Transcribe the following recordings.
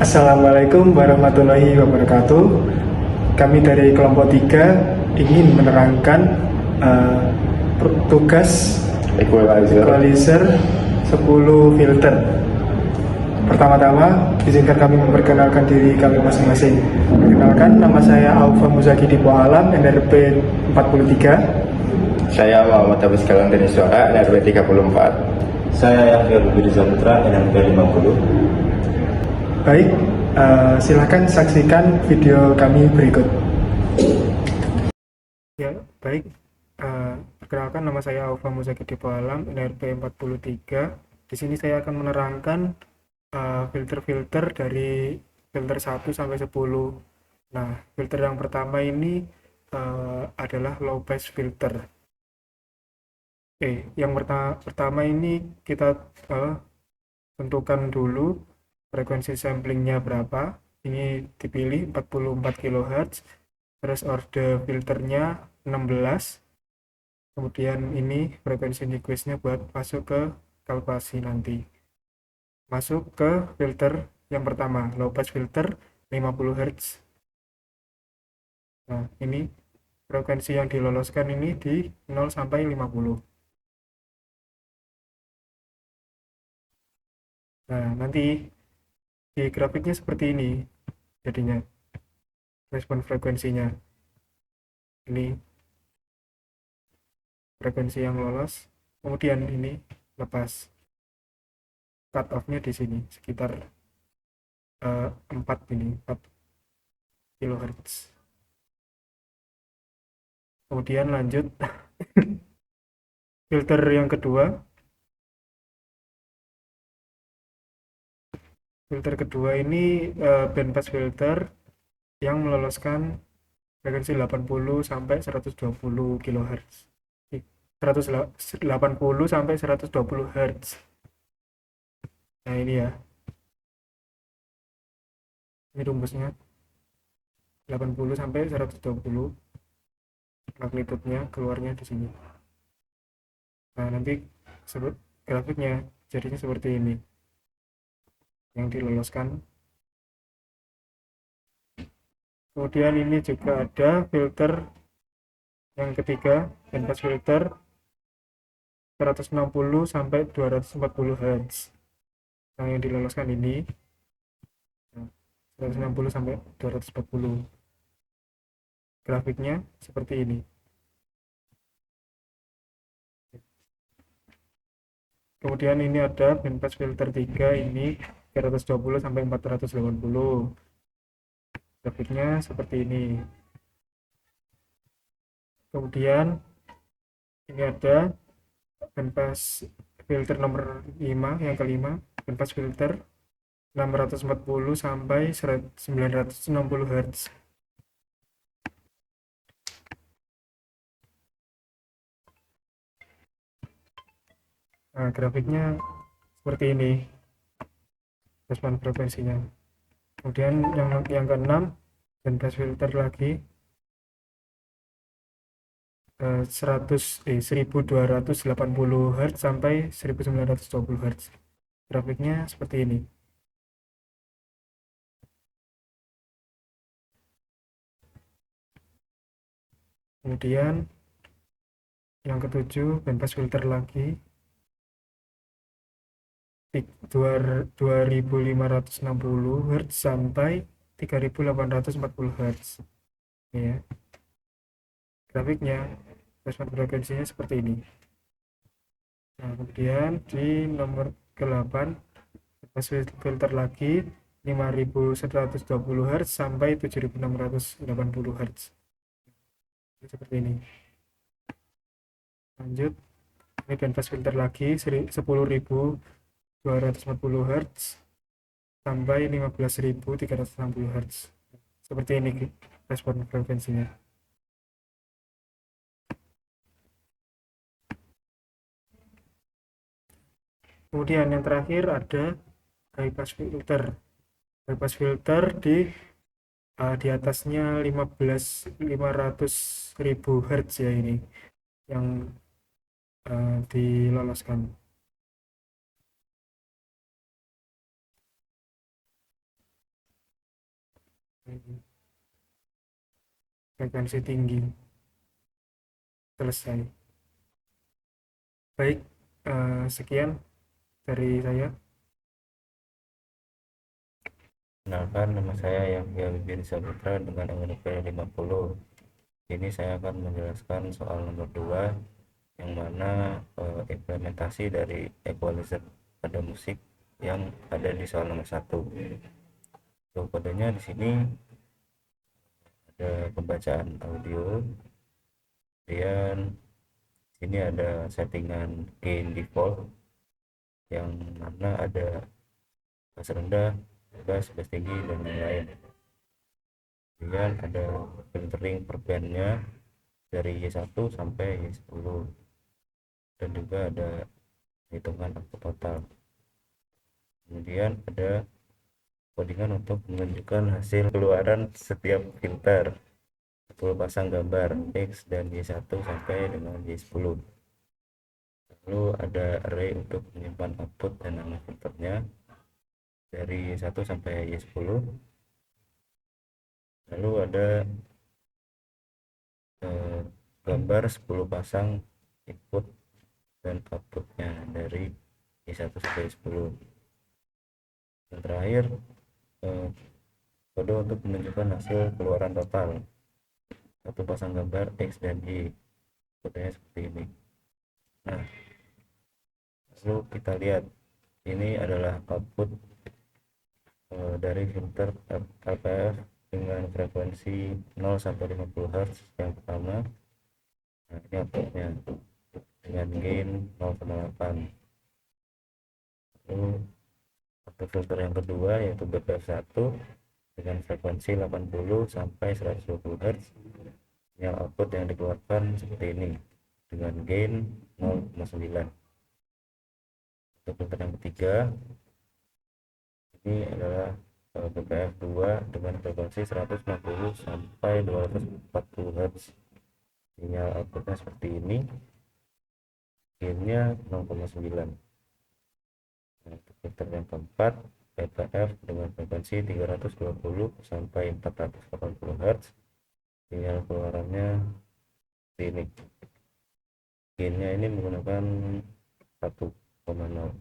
Assalamualaikum warahmatullahi wabarakatuh. Kami dari kelompok 3 ingin menerangkan eh, tugas equalizer 10 filter. Pertama-tama, izinkan kami memperkenalkan diri kami masing-masing. Perkenalkan, nama saya Aufa Muzaki Dipo Alam, NRP 43. Saya Muhammad Abis Galang dari Suara, NRW 34. Saya Yahya Budi Zaputra, NMP 50. Baik, silakan saksikan video kami berikut. Ya, baik. Perkenalkan, nama saya Aufa Muzaki Dipo Alam, NRP 43. Di sini saya akan menerangkan filter-filter dari filter 1 sampai 10. Nah, filter yang pertama ini adalah low pass filter. Yang pertama ini kita tentukan dulu frekuensi samplingnya berapa. Ini dipilih 44 kHz, terus order filternya 16. Kemudian ini frekuensi Nyquistnya buat masuk ke kalkulasi nanti. Masuk ke filter yang pertama, low pass filter 50 Hz. Nah, ini frekuensi yang diloloskan ini di 0 sampai 50. Nah, nanti di grafiknya seperti ini jadinya respon frekuensinya. Ini frekuensi yang lolos, kemudian ini lepas. Cut off-nya di sini sekitar 4 kHz. Kemudian lanjut filter yang kedua. Filter kedua ini bandpass filter yang meloloskan frekuensi 80 sampai 120 kHz. 180 sampai 120 Hz. Nah, ini ya. Ini rumusnya. 80 sampai 120. Magnitudenya keluarnya di sini. Nah, nanti grafiknya jadinya seperti ini. Yang diloloskan. Kemudian ini juga ada filter yang ketiga, bandpass filter 160 sampai 240 Hz. Nah, yang diloloskan ini 160 sampai 240. Grafiknya seperti ini. Kemudian ini ada bandpass filter 3, ini 320 sampai 480. Grafiknya seperti ini. Kemudian ini ada bandpass filter nomor 5, yang kelima, bandpass filter 640 sampai 960 Hz. Nah, grafiknya seperti ini respon frekuensinya. Kemudian yang keenam, bandpass filter lagi 1280 Hz sampai 1920 Hz. Grafiknya seperti ini. Kemudian yang ketujuh, bandpass filter lagi 2560 Hz sampai 3840 Hz. Ini ya. Grafiknya respon frekuensinya seperti ini. Nah, kemudian di nomor ke-8, bandpass filter lagi 5120 Hz sampai 7680 Hz. Seperti ini. Lanjut, ini bandpass filter lagi 10.240 Hz sampai 15.360 Hz. Seperti ini respon frekuensinya. Kemudian yang terakhir ada high pass filter. High pass filter di atasnya 500.000 Hz ya, ini yang diloloskan. frekuensi tinggi. Selesai. Baik, sekian dari saya. Kenalkan, nama saya Yahya Bibin Saputra dengan NPWP 50. Ini saya akan menjelaskan soal nomor 2 yang mana implementasi dari equalizer pada musik yang ada di soal nomor 1. So, kodenya di sini ada pembacaan audio, kemudian sini ada settingan gain default yang mana ada bass rendah, bass tinggi, dan lain-lain. Kemudian ada filtering per bandnya dari Y1 sampai Y10, dan juga ada hitungan output total. Kemudian ada codingan untuk menunjukkan hasil keluaran setiap filter, 10 pasang gambar X dan Y1 sampai dengan Y10. Lalu ada array untuk menyimpan output dan nama filternya dari Y1 sampai Y10. Lalu ada gambar 10 pasang input dan outputnya dari Y1 sampai Y10. Yang terakhir kode untuk menunjukkan hasil keluaran total, 1 pasang gambar X dan Y, kodenya seperti ini. Nah, lalu kita lihat ini adalah output dari filter LPF dengan frekuensi 0 sampai 50 Hz yang pertama. Nah, ini outputnya dengan gain 0,8. Lalu output filter yang kedua yaitu BPF1 dengan frekuensi 80 sampai 120 Hz. Sinyal output yang dikeluarkan seperti ini dengan gain 0,9. Untuk filter yang ketiga ini adalah BPF2 dengan frekuensi 160 sampai 240 Hz. Sinyal outputnya seperti ini, gainnya 0,9. Untuk filter yang keempat, BPF dengan frekuensi 320 sampai 480 Hz. Sinyal keluarannya seperti ini. Gainnya ini menggunakan 1,0.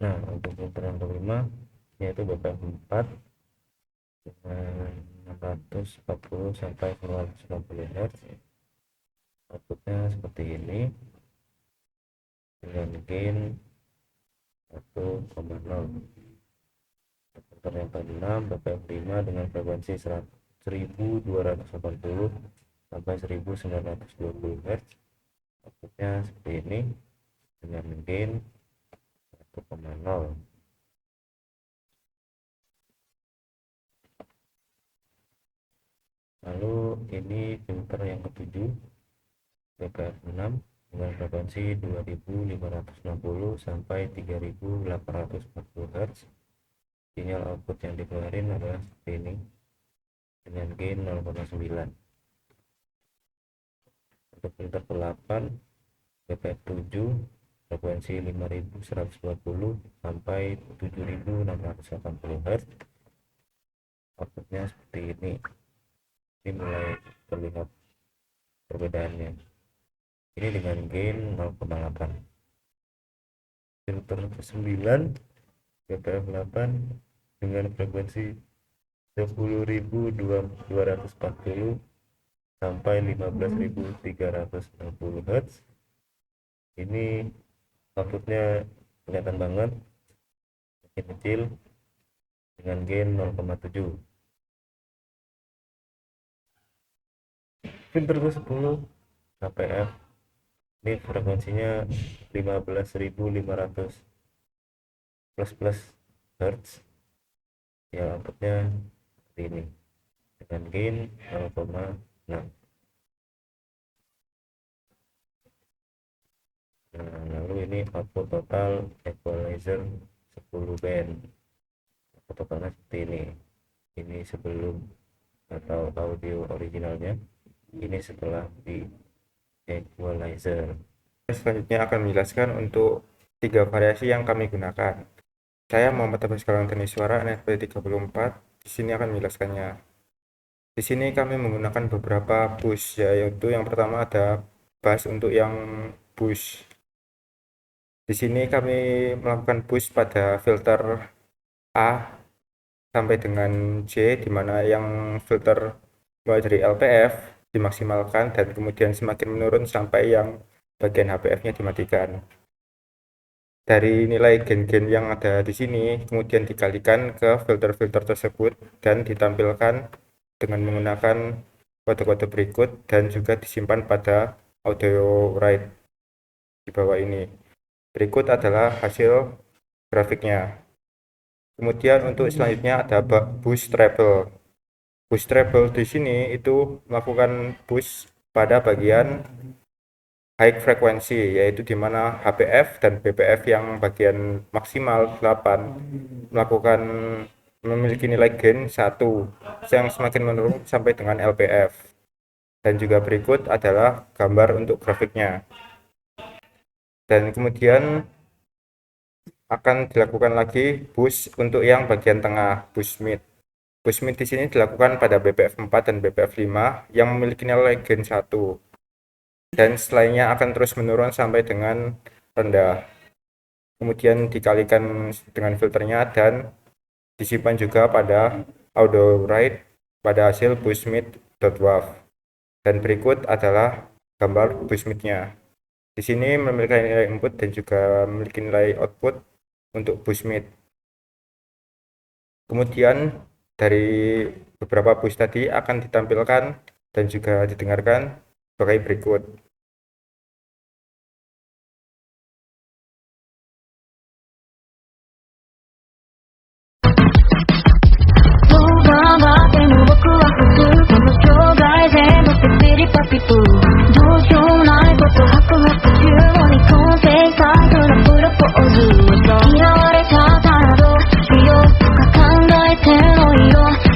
Nah, untuk filter yang kelima yaitu BPF4 dengan 640 sampai 990 Hz. Outputnya seperti ini dengan gain 1,0. Filter yang keenam BPF5 dengan frekuensi 1280 sampai 1920 Hz. Outputnya seperti ini dengan gain 1,0. Lalu ini filter yang ketujuh BPF6 dengan frekuensi 2560 sampai 3840 Hz. Sinyal output yang dikeluarin adalah seperti ini dengan gain 0,9. Untuk filter ke-8 BPF7 frekuensi 5120 sampai 7680 Hz. Outputnya seperti ini. Ini mulai terlihat perbedaannya. Ini dengan gain 0,8. Filter ke-9 BPF8 dengan frekuensi 10.240 sampai 15.360 Hz. Ini outputnya kelihatan banget makin kecil dengan gain 0,7. Filter ke-10 KPF ini frekuensinya 15.500 plus Hz. Ya, outputnya seperti ini dengan gain 0,6. Nah, lalu ini output total equalizer 10 band. Output totalnya seperti ini. Ini sebelum atau audio originalnya, ini setelah di equalizer. Selanjutnya akan menjelaskan untuk 3 variasi yang kami gunakan. Saya Muhammad Abbas Galang Teknik Suara NRP 34. Di sini akan menjelaskannya. Di sini kami menggunakan beberapa bus, yaitu yang pertama ada bass untuk yang bus. Di sini kami melakukan boost pada filter A sampai dengan C, di mana yang filter mulai dari LPF dimaksimalkan dan kemudian semakin menurun sampai yang bagian HPF-nya dimatikan. Dari nilai gen-gen yang ada di sini kemudian dikalikan ke filter-filter tersebut dan ditampilkan dengan menggunakan kode-kode berikut dan juga disimpan pada audio write di bawah ini. Berikut adalah hasil grafiknya. Kemudian untuk selanjutnya ada boost treble. Boost treble di sini itu melakukan boost pada bagian high frequency, yaitu di mana HPF dan BPF yang bagian maksimal 8 memiliki nilai gain 1 yang semakin menurun sampai dengan LPF. Dan juga berikut adalah gambar untuk grafiknya. Dan kemudian akan dilakukan lagi boost untuk yang bagian tengah, boost mid. Boost mid di sini dilakukan pada BPF 4 dan BPF 5 yang memiliki nilai gain 1. Dan setelahnya akan terus menurun sampai dengan rendah. Kemudian dikalikan dengan filternya dan disimpan juga pada audio write pada hasil boost mid.wav. Dan berikut adalah gambar boost midnya. Di sini memiliki nilai input dan juga memiliki nilai output untuk boost mid. Kemudian dari beberapa boost tadi akan ditampilkan dan juga didengarkan sebagai berikut. Hero